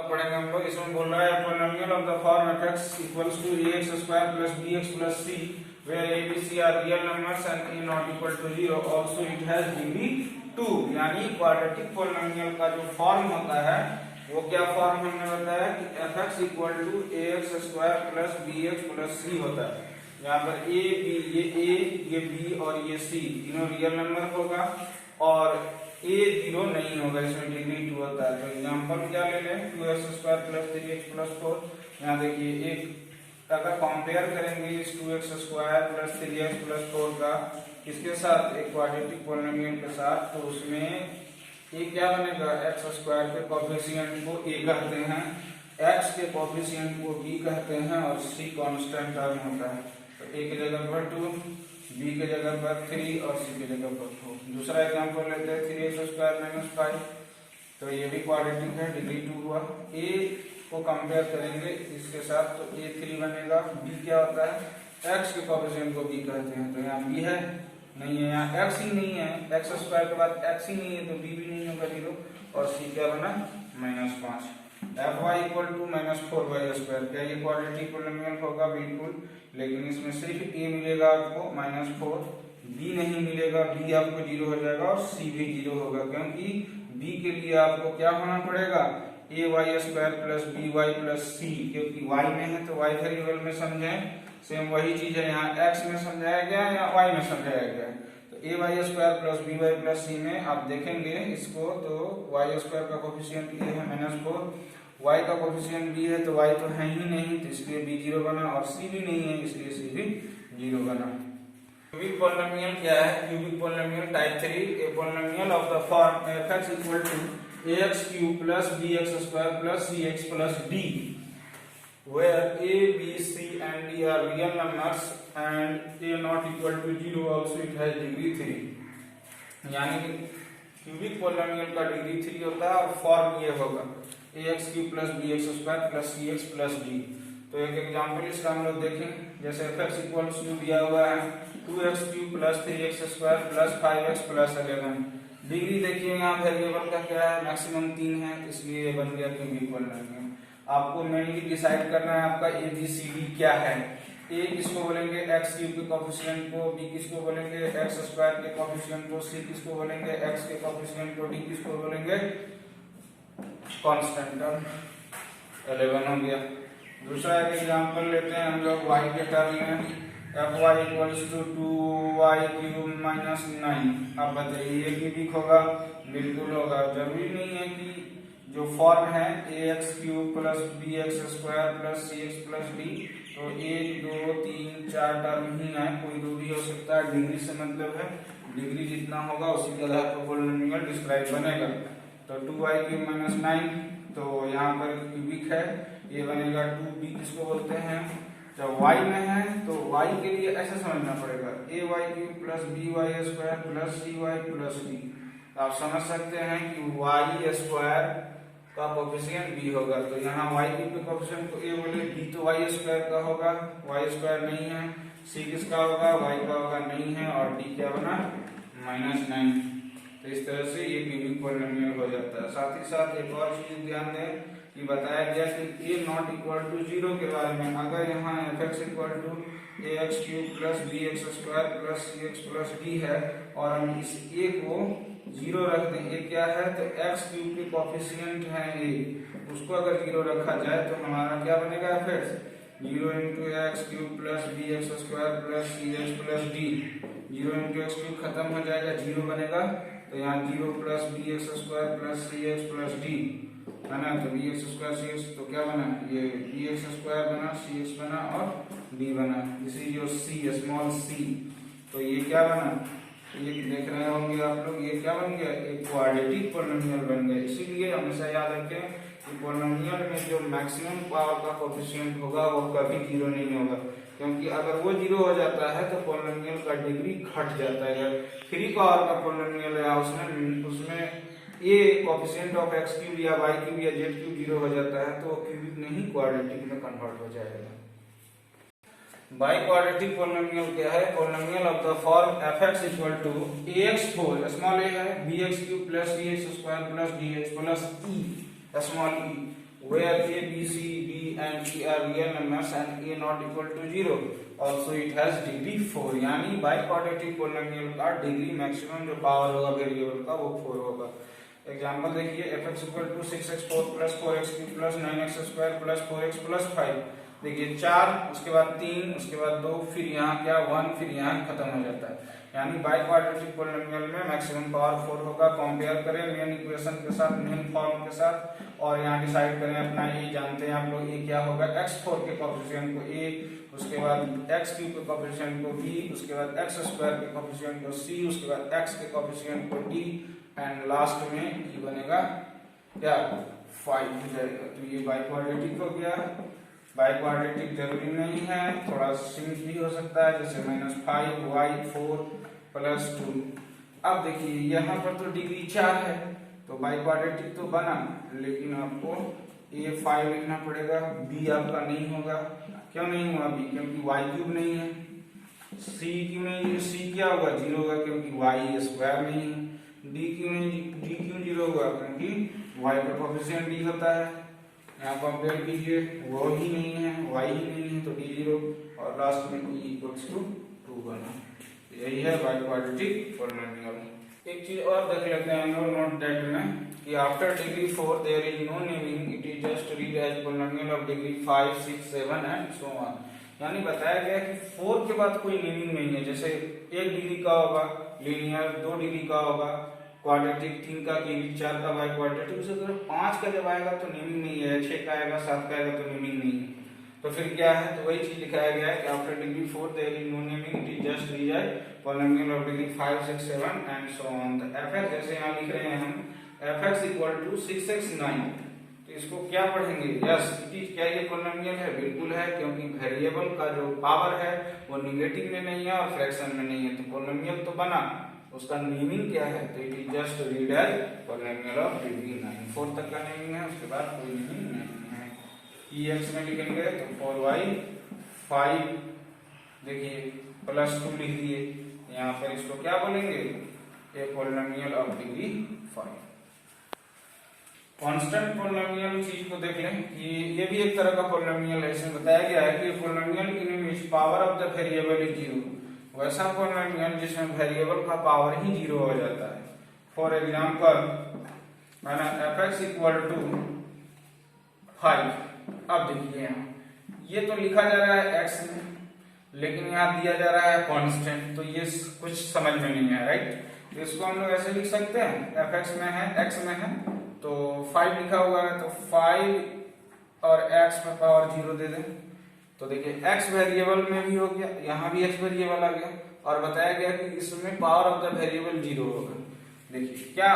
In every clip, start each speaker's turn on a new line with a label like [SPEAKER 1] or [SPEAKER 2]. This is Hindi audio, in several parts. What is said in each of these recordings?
[SPEAKER 1] पढ़ेंगे हम लोग। इसमें बोल रहा है polynomial of the form f(x) equals to ax² plus bx plus c where a b c are real numbers and a not equal to 0 also it has degree 2। यानी क्वाड्रेटिक पॉलिनोमियल का जो फॉर्म होता है वो क्या फॉर्म हमने बताया कि f(x) equal to ax² plus bx plus c होता है। यहाँ पर a b, ये b और ये c तीनों रियल नंबर होगा और a 0 नहीं होगा, इसमें डिग्री 2 होता है। तो एग्जांपल क्या ले लें, 2x² plus 3x plus 4। यहाँ देखिए एक अगर कंपेयर करेंगे इस 2x² plus 3x plus 4 का इसके साथ एक क्वाड्रेटिक पॉलिनोमियल के साथ, तो उसमें a क्या बनेगा, x² के कोएफिशिएंट को a कहते हैं, x के कोएफिशिएंट को b कहते हैं और c कांस्टेंट टर्म होता है। तो a की जगह पर 2, b की जगह पर 3 और c की जगह पर 4। दूसरा एग्जांपल लेते हैं 3x² - 5। तो ये भी क्वाड्रेटिक है, डिग्री 2 हुआ। a को कंपेयर करेंगे इसके साथ तो a 3 बनेगा। b क्या होता है, x के कोएफिशिएंट को b कहते हैं। तो यहाँ b है नहीं है, यहाँ x ही नहीं है, x² के बाद x ही नहीं है तो b भी नहीं होगा 0। और c क्या बना, -5। fy = -4y²। क्या ये क्वाड्रेटिक पॉलिनोमियल होगा, बिल्कुल, लेकिन इसमें सिर्फ a मिलेगा आपको -4, b नहीं मिलेगा, b आपको 0 हो जाएगा और c भी 0 होगा, क्योंकि b के लिए आपको क्या होना पड़ेगा, ay² + by + c, क्योंकि y में है तो y वेरिएबल में समझें। सेम वही चीज है यहाँ x में समझाया गया है या y में समझाया गया है। तो ay² + by + c में आप देखेंगे इसको तो y² का कोएफिशिएंट ये है -4, y का कोएफिशिएंट b है तो y तो है ही नहीं तो इसलिए b 0 बना और c भी नहीं है इसलिए c भी 0 बना। क्यूबिक पॉलिनोमियल क्या है, cubic polynomial type 3, a polynomial of the form f(x) = ax³ + bx² + cx + d where a b c and d are real numbers and a not equal to 0 also it has degree 3। यानी कि क्यूबिक पॉलिनोमियल का डिग्री 3 होता है और फॉर्म ये होगा ax³ + bx² + cx + d। तो एक एग्जांपल इसका हम लोग देखें, जैसे f(x) = दिया हुआ है 2x³ + 3x² + 5x + 11। डिग्री देखिए यहाँ वेरिएबल का क्या है, मैक्सिमम 3 है, इसलिए ये बन गया क्यूबिक पॉलिनोमियल। आपको मेनली डिसाइड करना है आपका ए बी सी डी क्या है। a किसको बोलेंगे, x³ के कोएफिशिएंट को, b किसको बोलेंगे, x² के कोएफिशिएंट को, c किसको बोलेंगे, x के कोएफिशिएंट को, d किसको बोलेंगे, कांस्टेंट टर्म। 11 हो गया। दूसरा एक एग्जांपल लेते हैं हम लोग y के टर्म में, fy = 2y³ - 9। अब बताइए ये क्यूबिक होगा, बिल्कुल होगा। जरूरी नहीं है कि जो फॉर्म है ax³ + bx² + cx + d, तो 1 2 3 4 टर्म ही है, कोई दो भी हो सकता है। डिग्री से मतलब है डिग्री जितना होगा उसी के आधार पर पॉलिनोमियल डिस्क्राइब बनेगा। तो 2y³ - 9 तो यहाँ पर क्यूबिक है, ये बनेगा 2b किसको बोलते हैं, जब y में है तो y के लिए ऐसे समझना पड़ेगा ay³ + by² + cy + d। आप समझ सकते हैं कि y² का कोएफिशिएंट b होगा, तो यहाँ y³ के कोएफिशिएंट को a बोले, b तो y² का होगा, y² नहीं है, c किसका होगा, y का होगा, नहीं है, और d क्या बना, -9। तो इस तरह से ये क्यूबिक पॉलिनोमियल हो जाता है। साथ ही साथ एक और चीज ध्यान दें कि बताया गया कि a not equal to 0 के बारे में। अगर यहाँ f(x) = ax³ + bx² + cx + d है और हम इस a को 0 रख दें, a क्या है तो x³ के कोएफिशिएंट है a, उसको अगर 0 रखा जाए तो हमारा क्या बनेगा, f(x) 0 × x³ + bx² + cx + d। 0 × x³ खत्म हो जाएगा, 0 बनेगा, तो यहाँ 0 + bx² + cx + d है ना। तो bx² cx तो क्या बना, ये bx² बना, cx बना और d बना। This is your c, small c। तो ये क्या बना, ये देख रहे होंगे आप लोग, ये क्या बन गया, एक क्वाड्रेटिक पॉलिनोमियल बन गया। इसीलिए हमेशा याद रखें कि पॉलिनोमियल में जो मैक्सिमम पावर का कोएफिशिएंट होगा वो कभी 0 नहीं होगा, क्योंकि अगर वो 0 हो जाता है तो पॉलिनोमियल का डिग्री घट जाता है। 3 पावर का पॉलिनोमियल है, उसमें a कोएफिशिएंट ऑफ x³ या y³ या z³ 0 हो जाता है तो क्यूबिक नहीं क्वाड्रेटिक में कन्वर्ट हो जाएगा। बाई क्वाड्रेटिक पॉलिनोमियल क्या है, polynomial of the form f(x) = ax4 small a है, bx³ + cx² + dx + e small e where a, b, c, d and e are real numbers and a not equal to 0, also it has degree 4। यानी बाई क्वाड्रेटिक पोलिनोमियल का डिग्री मैक्सिमम जो पावर होगा वेरिएबल का वो 4 होगा। एग्जांपल देखिए f(x = 6x4 + 4x3 + 9x² + 4x + 5। देखिए 4, उसके बाद 3, उसके बाद 2, फिर यहाँ क्या 1, फिर यहाँ खत्म हो जाता है। यानी बाई क्वाड्रेटिक पोलिनोमियल में मैक्सिमम पावर 4 होगा। कंपेयर करें मेन इक्वेशन के साथ, मेन फॉर्म के साथ, और यहाँ डिसाइड करें अपना ये जानते हैं आप लोग, ये क्या होगा x4 के कोएफिशिएंट को a, उसके बाद x3 के कोएफिशिएंट को b, उसके बाद x² के कोएफिशिएंट को c, उसके बाद x के कोएफिशिएंट को d एंड लास्ट में ये बनेगा क्या 5 हो जाएगा। तो ये बाई क्वाड्रेटिक हो गया। बाई क्वाड्रेटिक जरूरी नहीं है, थोड़ा सिंक भी हो सकता है, जैसे -5y4 + 2। अब देखिए यहाँ पर तो डिग्री 4 है तो बाई क्वाड्रेटिक तो बना, लेकिन आपको a 5 लिखना पड़ेगा, b आपका नहीं होगा। क्यों नहीं हुआ b? क्योंकि y³ नहीं है। c क्यों नहीं है? c क्या होगा 0 होगा क्योंकि y² नहीं है। d क्यों नहीं? d क्यों 0 होगा? क्योंकि y का कोएफिशिएंट d होता है। यहाँ कंपेयर कीजिए, वो ही नहीं है, y ही नहीं है, तो d 0 और लास्ट में e = 2 बना। यही है बाई क्वाड्रेटिक पोलिनोमियल। एक चीज और देख लेते हैं हम लोग नोट दैट में कि after degree 4 there is no naming, it is just read as polynomial of degree 5, 6, 7 and so on. यानी बताया गया कि 4 के बाद कोई नेमिंग नहीं है। जैसे 1 डिग्री का होगा लीनियर, 2 डिग्री का होगा क्वाड्रेटिक, 3 का क्यूबिक, 4 का बाई क्वाड्रेटिक, उसी तरह 5 का जब आएगा तो नेमिंग नहीं है, 6 का आएगा, 7 का आएगा तो नेमिंग नहीं है। तो फिर क्या है? तो वही चीज दिखाया गया है कि after degree 4 there is no naming, it is just read as polynomial of degree 5, 6, 7 and so on. तो fx जैसे यहाँ लिख रहे हैं हम fx = 6x 9, तो इसको क्या पढ़ेंगे? यस इट इज, क्या ये पोलिनोमियल है? बिल्कुल है, क्योंकि वेरिएबल का जो पावर है वो नेगेटिव में नहीं है और फ्रैक्शन में नहीं है, तो पोलिनोमियल तो बना। उसका नेमिंग क्या है? तो it is just read as polynomial of degree 9। 4 तक का नेमिंग है, उसके बाद कोई नेमिंग नहीं है। ex में लिखेंगे तो 4y5 देखिए +2 लिख दिए। यहाँ पर इसको क्या बोलेंगे? A polynomial of degree 5। Constant polynomial चीज को देख लें कि ये भी एक तरह का पोलिनोमियल है। इसमें बताया गया है कि polynomial in which power of the variable is 0, वैसा पोलिनोमियल जिसमें वेरिएबल का पावर ही 0 हो जाता है। For example fx = 5। अब देखिए यहाँ ये तो लिखा जा रहा है x में, लेकिन यहाँ दिया जा रहा है कांस्टेंट, तो ये कुछ समझ में नहीं है, राइट? तो इसको हम लोग ऐसे लिख सकते हैं, fx में है, x में है, तो 5 लिखा हुआ है तो 5 और x पर पावर 0 दे दें। तो देखिए x वेरिएबल में भी हो गया, यहाँ भी x वेरिएबल आ गया, और बताया गया कि इसमें पावर ऑफ द वेरिएबल 0 होगा। देखिए क्या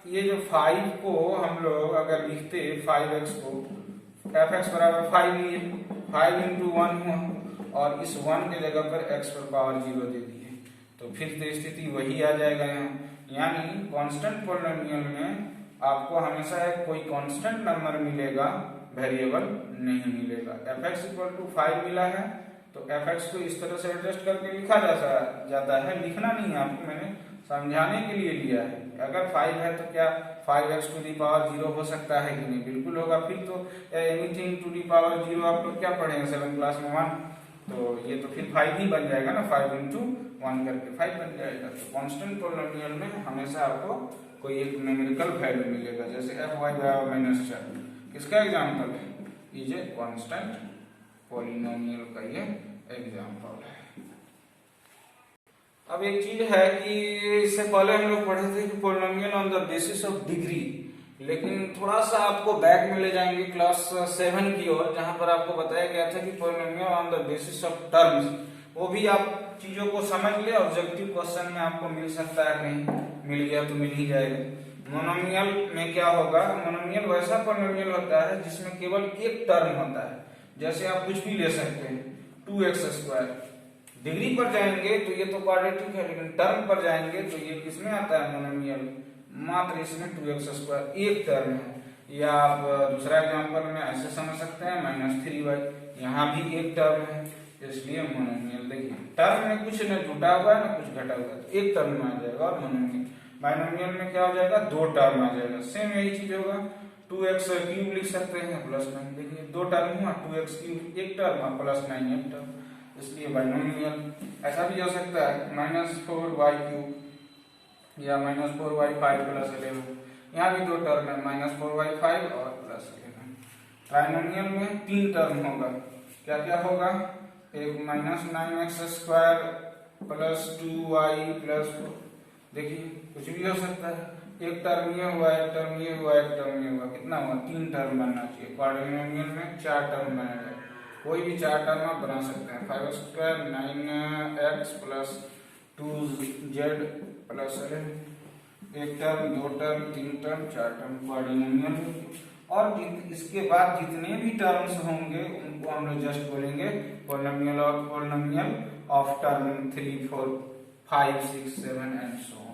[SPEAKER 1] ये जो 5 को हम लोग अगर लिखते 5x को, fx = 5 लिए, 5 × 1 हुआ, और इस 1 के जगह पर x पर पावर 0 दे दिए, तो फिर तो स्थिति वही आ जाएगा यहाँ। यानी कांस्टेंट पोलिनोमियल में आपको हमेशा एक कोई कांस्टेंट नंबर मिलेगा, वेरिएबल नहीं मिलेगा। fx = 5 मिला है तो fx को इस तरह से एडजस्ट करके लिखा जाता है। लिखना नहीं है आपको, मैंने समझाने के लिए लिया है। अगर 5 है तो क्या 5x⁻0 हो सकता है कि नहीं? बिल्कुल होगा। फिर तो एनीथिंग टू दी पावर 0 आप लोग क्या पढ़ेंगे 7th क्लास में 1, तो ये तो फिर 5 ही बन जाएगा ना, 5 × 1 करके 5 बन जाएगा। तो कांस्टेंट पोलिनोमियल में हमेशा आपको कोई एक न्यूमेरिकल वैल्यू मिलेगा, जैसे fy/4 किसका एग्जांपल है? इज ए कांस्टेंट पोलिनोमियल का ये एग्जांपल है। अब एक चीज है कि इससे पहले हम लोग पढ़े थे कि polynomial on the basis of degree, लेकिन थोड़ा सा आपको बैक में ले जाएंगे क्लास 7 की ओर, जहां पर आपको बताया गया था कि polynomial on the basis of terms. वो भी आप चीजों को समझ ले, ऑब्जेक्टिव क्वेश्चन में आपको मिल सकता है, कहीं मिल गया तो मिल ही जाएगा। मोनोमियल में क्या होगा? मोनोमियल वैसा पोलिनोमियल होता है जिसमें केवल एक टर्म होता है। जैसे आप कुछ भी ले सकते हैं, 2x²। डिग्री पर जाएंगे तो ये तो क्वाड्रेटिक है, लेकिन टर्म पर जाएंगे तो ये किसमें आता है? मोनोमियल। मात्र इसमें 2x² एक टर्म है। या आप दूसरा एग्जांपल में ऐसे समझ सकते हैं, -3y, यहाँ भी एक टर्म है, इसलिए मोनोमियल। देखिए टर्म में कुछ न जुटा हुआ है न कुछ घटा हुआ है, तो एक टर्म में आ जाएगा। और मोनोमियल बाइनोमियल में क्या हो जाएगा? 2 टर्म आ जाएगा। सेम यही चीज होगा, 2x क्यूब लिख सकते हैं प्लस 9। देखिए दो टर्म हुआ, 2x क्यूब एक टर्म प्लस 9 एक टर्म, इसलिए बाइनोमियल। ऐसा भी हो सकता है -4y क्यूब या -4y5 प्लस 11। यहाँ भी दो टर्म है, -4y5 और प्लस 11। ट्राइनोमियल में 3 टर्म होगा, क्या क्या होगा? एक -9x² प्लस 2y प्लस 4। देखिए कुछ भी हो सकता है, एक टर्म ये हुआ, एक टर्म ये हुआ, एक टर्म ये हुआ, कितना हुआ? 3 टर्म बनना चाहिए। क्वाड्रिनोमियल में 4 टर्म बनेगा, कोई भी 4 टर्म आप बना सकते हैं। 5² 9x प्लस 2z प्लस 11। एक टर्म, दो टर्म, 3 टर्म, 4 टर्म क्वाड्रिनोमियल। और इसके बाद जितने भी टर्म्स होंगे उनको हम लोग जस्ट बोलेंगे polynomial of term 3, 4, 5, 6, 7 and so.